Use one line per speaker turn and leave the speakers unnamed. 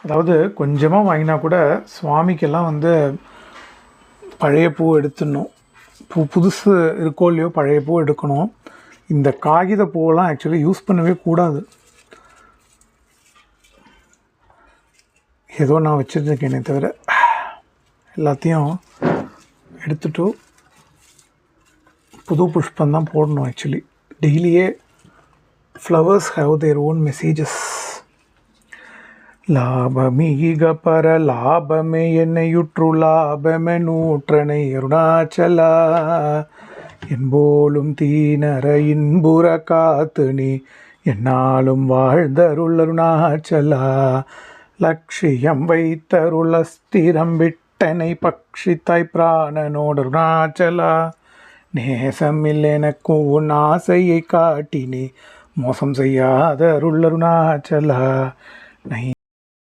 அதாவது கொஞ்சமாக வாங்கினா கூட சுவாமிக்கெல்லாம் வந்து பழைய பூ எடுத்துடணும். புதுசு இருக்கோ இல்லையோ பழைய பூ எடுக்கணும். இந்த காகித பூவெல்லாம் ஆக்சுவலி யூஸ் பண்ணவே கூடாது. ஏதோ நான் வச்சுருக்கேனே தவிர எல்லாத்தையும் எடுத்துட்டு புது புஷ்பந்தான் போடணும். ஆக்சுவலி டெய்லியே flowers have their own messages. லாபமீக பர லாபமே என்னையுற்று லாபமே நூற்றனை அருணாச்சலா என்போலும் தீனர இன்புற காத்து நீ என்னாலும் வாழ்ந்தருள் அருணாச்சலா லட்சியம் வைத்தருள் அஸ்திரம் விட்டனை பக்ஷித்தாய் பிராணனோடு அருணாச்சலா நேசமில் எனக்கும் உன் ஆசையை காட்டினே மோசம் செய்யாத அருள் அருணாச்சலா. நை